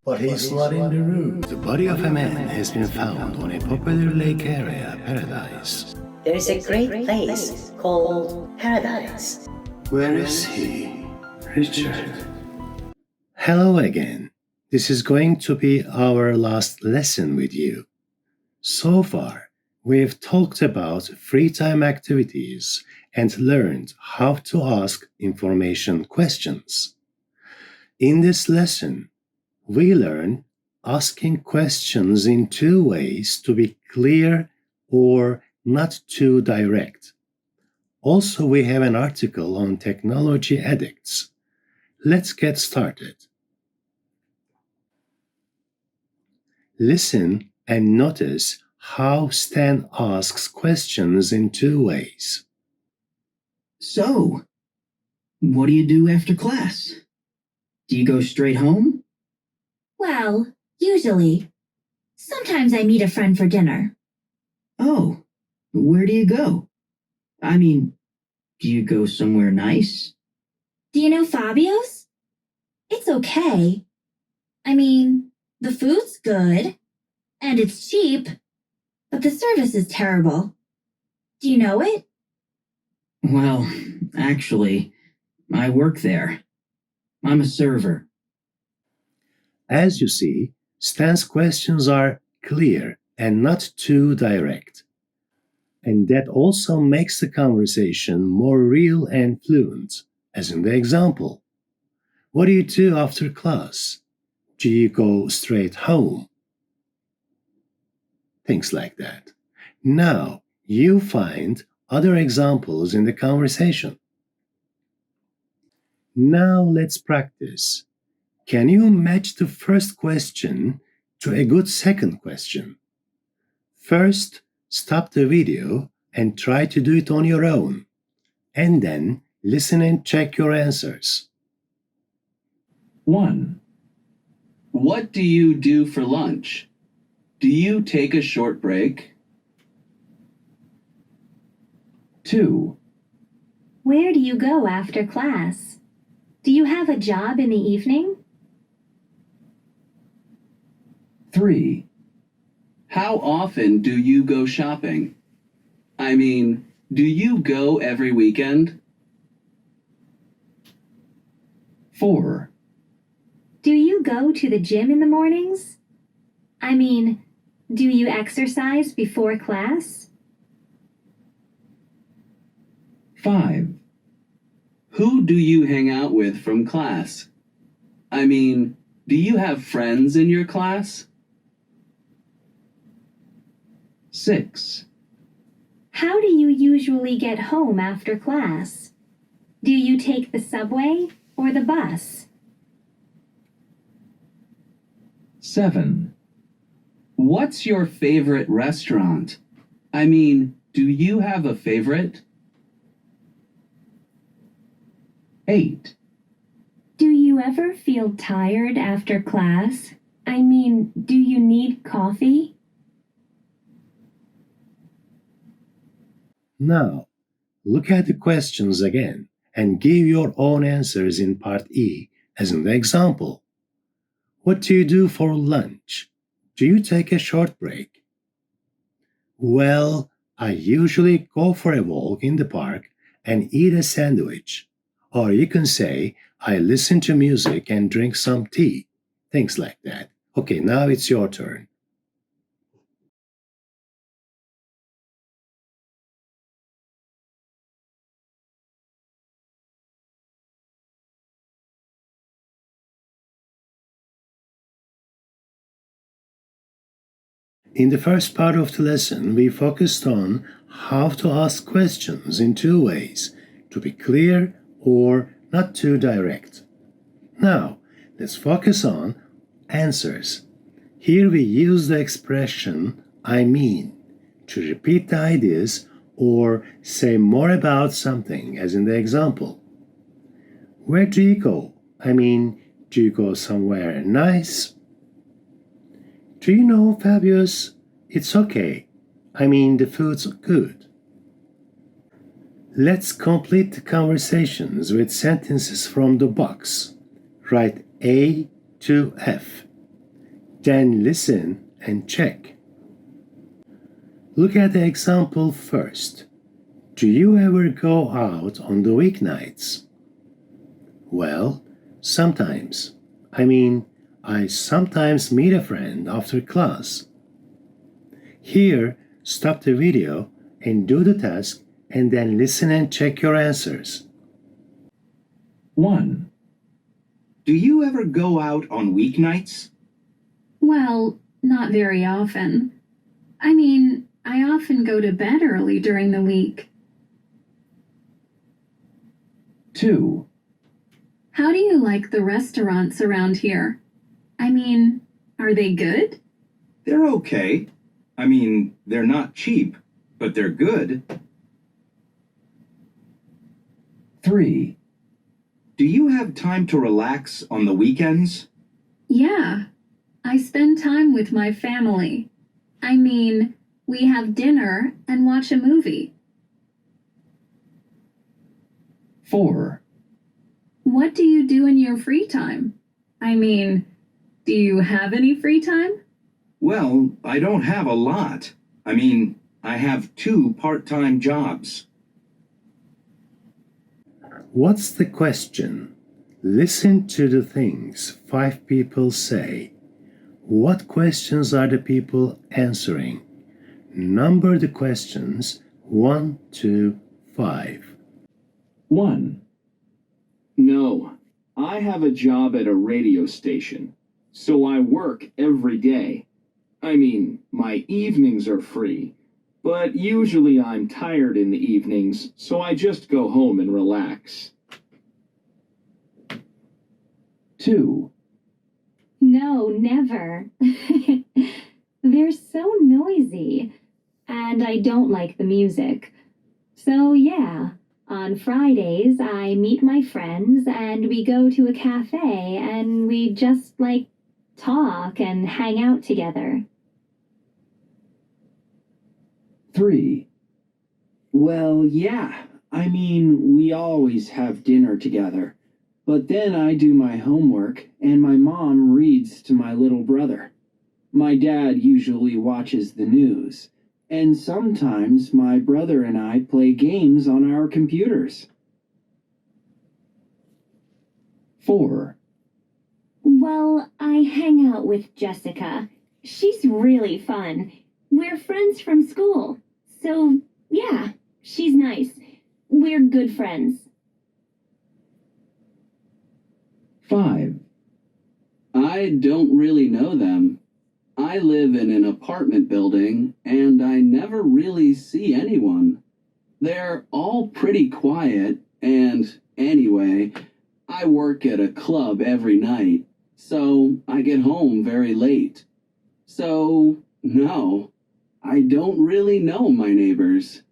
But he's not in the room. The body of a man has been found on a popular lake area, Paradise. There is a great place called Paradise. Where is he? Richard. Hello again. This is going to be our last lesson with you. So far, we've talked about free time activities and learned how to ask information questions. In this lesson, we learn asking questions in two ways to be clear or not too direct. Also, we have an article on technology addicts. Let's get started. Listen and notice how Stan asks questions in two ways. So, what do you do after class? Do you go straight home? Well, usually. Sometimes I meet a friend for dinner. Oh, where do you go? I mean, do you go somewhere nice? Do you know Fabio's? It's okay. I mean, the food's good, and it's cheap, but the service is terrible. Do you know it? Well, actually, I work there. I'm a server. As you see, Stan's questions are clear and not too direct. And that also makes the conversation more real and fluent, as in the example. What do you do after class? Do you go straight home? Things like that. Now, you find other examples in the conversation. Now let's practice. Can you match the first question to a good second question? First, stop the video and try to do it on your own. And then listen and check your answers. 1. What do you do for lunch? Do you take a short break? 2. Where do you go after class? Do you have a job in the evening? 3. How often do you go shopping? I mean, do you go every weekend? 4. Do you go to the gym in the mornings? I mean, do you exercise before class? 5. Who do you hang out with from class? I mean, do you have friends in your class? 6. How do you usually get home after class? Do you take the subway or the bus? 7. What's your favorite restaurant? I mean, do you have a favorite? 8. Do you ever feel tired after class? I mean, do you need coffee? Now, look at the questions again and give your own answers in part E, as in the example. What do you do for lunch? Do you take a short break? Well, I usually go for a walk in the park and eat a sandwich. Or you can say, I listen to music and drink some tea. Things like that. Okay, now it's your turn. In the first part of the lesson, we focused on how to ask questions in two ways, to be clear or not too direct. Now, let's focus on answers. Here we use the expression I mean to repeat the ideas or say more about something, as in the example. Where do you go? I mean, do you go somewhere nice? Do you know, Fabius? It's okay. I mean, the food's good. Let's complete the conversations with sentences from the box. Write A to F. Then listen and check. Look at the example first. Do you ever go out on the weeknights? Well, sometimes. I sometimes meet a friend after class. Here, stop the video and do the task and then listen and check your answers. 1. Do you ever go out on weeknights? Well, not very often. I often go to bed early during the week. 2. How do you like the restaurants around here? Are they good? They're okay. They're not cheap, but they're good. 3. Do you have time to relax on the weekends? Yeah, I spend time with my family. We have dinner and watch a movie. 4. What do you do in your free time? Do you have any free time? Well, I don't have a lot. I have 2 part-time jobs. What's the question? Listen to the things 5 people say. What questions are the people answering? Number the questions 1 to 5. 1. No, I have a job at a radio station, so I work every day. My evenings are free, but usually I'm tired in the evenings, so I just go home and relax. 2. No, never. They're so noisy, and I don't like the music. So yeah, on Fridays I meet my friends and we go to a cafe and we just talk and hang out together. 3. Well, yeah. We always have dinner together. But then I do my homework, and my mom reads to my little brother. My dad usually watches the news, and sometimes my brother and I play games on our computers. 4. Well, I hang out with Jessica. She's really fun. We're friends from school. So, yeah, she's nice. We're good friends. 5. I don't really know them. I live in an apartment building, and I never really see anyone. They're all pretty quiet, and anyway, I work at a club every night, so I get home very late. So, no, I don't really know my neighbors.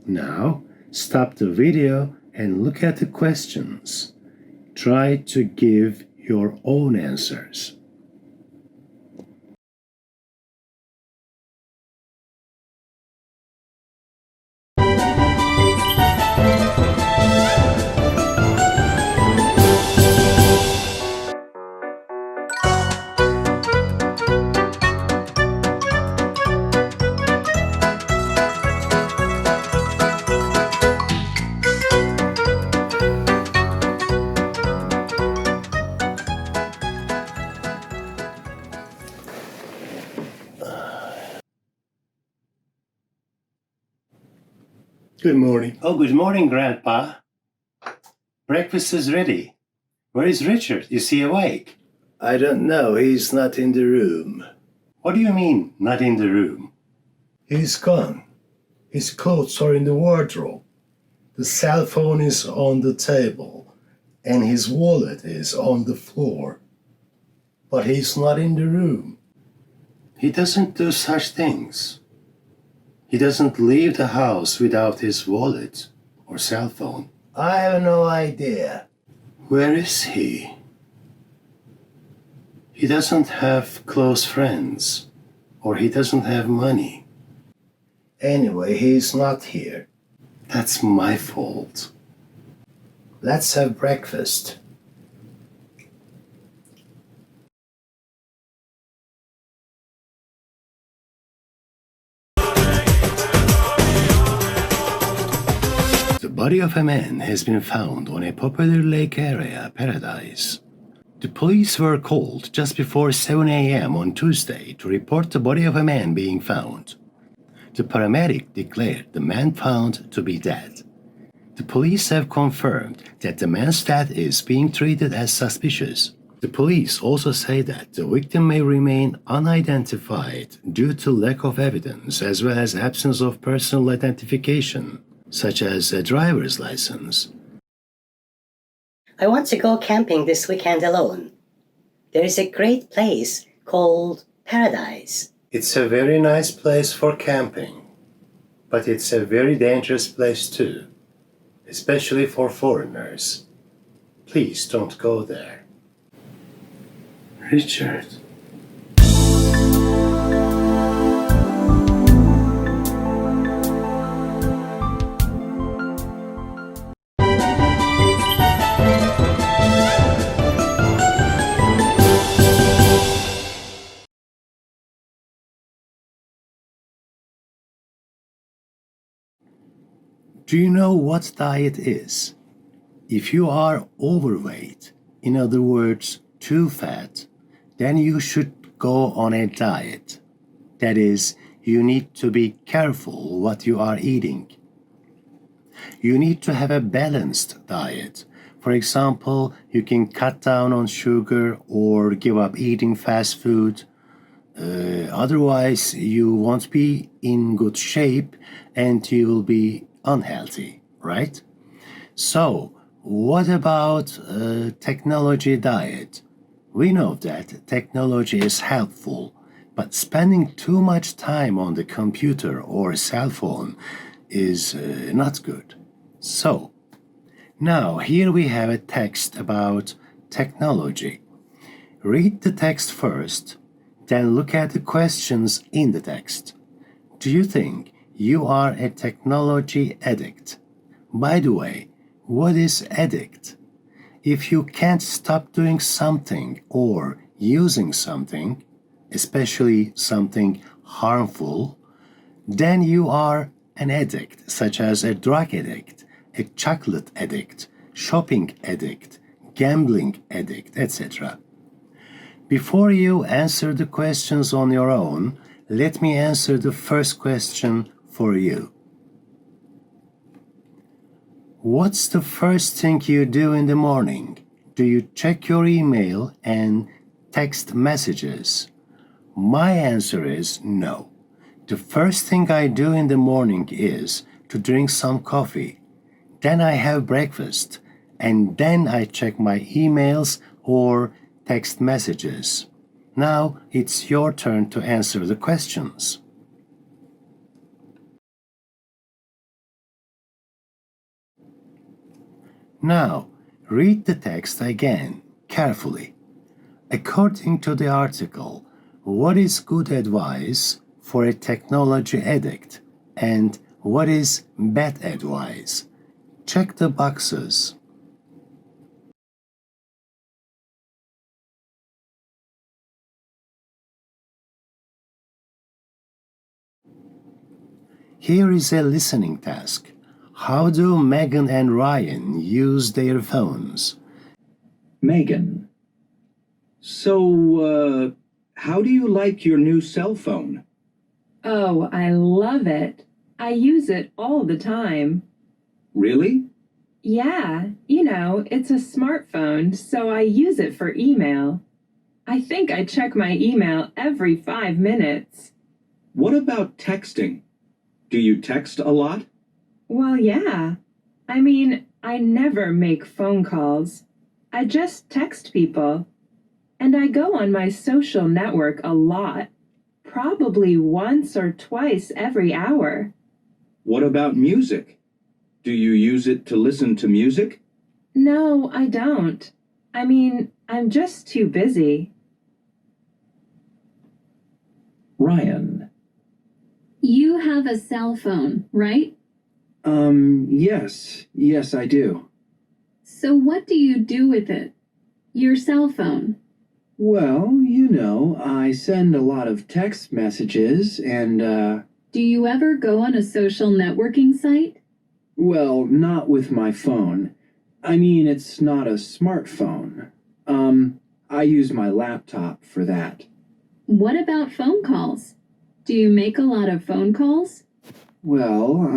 Now, stop the video and look at the questions. Try to give your own answers. Good morning. Oh, good morning, Grandpa. Breakfast is ready. Where is Richard? Is he awake? I don't know. He's not in the room. What do you mean, not in the room? He's gone. His clothes are in the wardrobe. The cell phone is on the table. And his wallet is on the floor. But he's not in the room. He doesn't do such things. He doesn't leave the house without his wallet or cell phone. I have no idea. Where is he? He doesn't have close friends, or he doesn't have money. Anyway, he's not here. That's my fault. Let's have breakfast. The body of a man has been found on a popular lake area, Paradise. The police were called just before 7 a.m. on Tuesday to report the body of a man being found. The paramedic declared the man found to be dead. The police have confirmed that the man's death is being treated as suspicious. The police also say that the victim may remain unidentified due to lack of evidence as well as absence of personal identification, such as a driver's license. I want to go camping this weekend alone. There is a great place called Paradise. It's a very nice place for camping, but it's a very dangerous place too, especially for foreigners. Please don't go there. Richard. Do you know what diet is? If you are overweight, in other words, too fat, then you should go on a diet. That is, you need to be careful what you are eating. You need to have a balanced diet. For example, you can cut down on sugar or give up eating fast food. Otherwise, you won't be in good shape and you will be unhealthy, right? So, what about technology diet? We know that technology is helpful, but spending too much time on the computer or cell phone is not good. So, now here we have a text about technology. Read the text first, then look at the questions in the text. Do you think you are a technology addict? By the way, what is addict? If you can't stop doing something or using something, especially something harmful, then you are an addict, such as a drug addict, a chocolate addict, shopping addict, gambling addict, etc. Before you answer the questions on your own, let me answer the first question for you. What's the first thing you do in the morning? Do you check your email and text messages? My answer is no. The first thing I do in the morning is to drink some coffee. Then I have breakfast, and then I check my emails or text messages. Now it's your turn to answer the questions. Now, read the text again, carefully. According to the article, what is good advice for a technology addict and what is bad advice? Check the boxes. Here is a listening task. How do Megan and Ryan use their phones? Megan. So, how do you like your new cell phone? Oh, I love it. I use it all the time. Really? Yeah, you know, it's a smartphone, so I use it for email. I think I check my email every 5 minutes. What about texting? Do you text a lot? Well, yeah. I mean, I never make phone calls. I just text people. And I go on my social network a lot, probably once or twice every hour. What about music? Do you use it to listen to music? No, I don't. I mean, I'm just too busy. Ryan. You have a cell phone, right? Yes, I do. So what do you do with it? Your cell phone. Well, I send a lot of text messages and, Do you ever go on a social networking site? well, not with my phone. I mean, it's not a smartphone. I use my laptop for that. What about phone calls? Do you make a lot of phone calls? Well,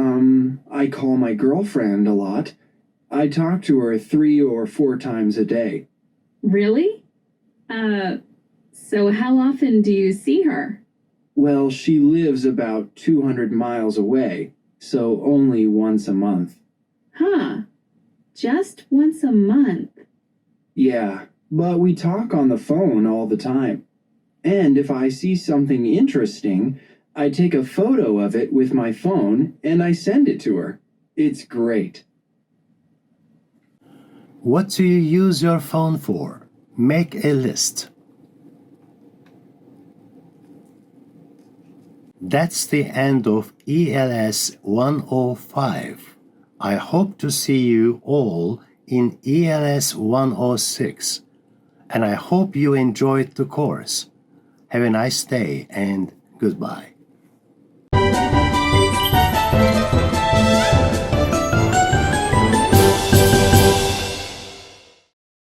I call my girlfriend a lot. I talk to her 3 or 4 times a day. Really? So how often do you see her? Well, she lives about 200 miles away, so only once a month. Huh. Just once a month. Yeah, but we talk on the phone all the time. And if I see something interesting, I take a photo of it with my phone and I send it to her. It's great. What do you use your phone for? Make a list. That's the end of ELS 105. I hope to see you all in ELS 106, and I hope you enjoyed the course. Have a nice day and goodbye.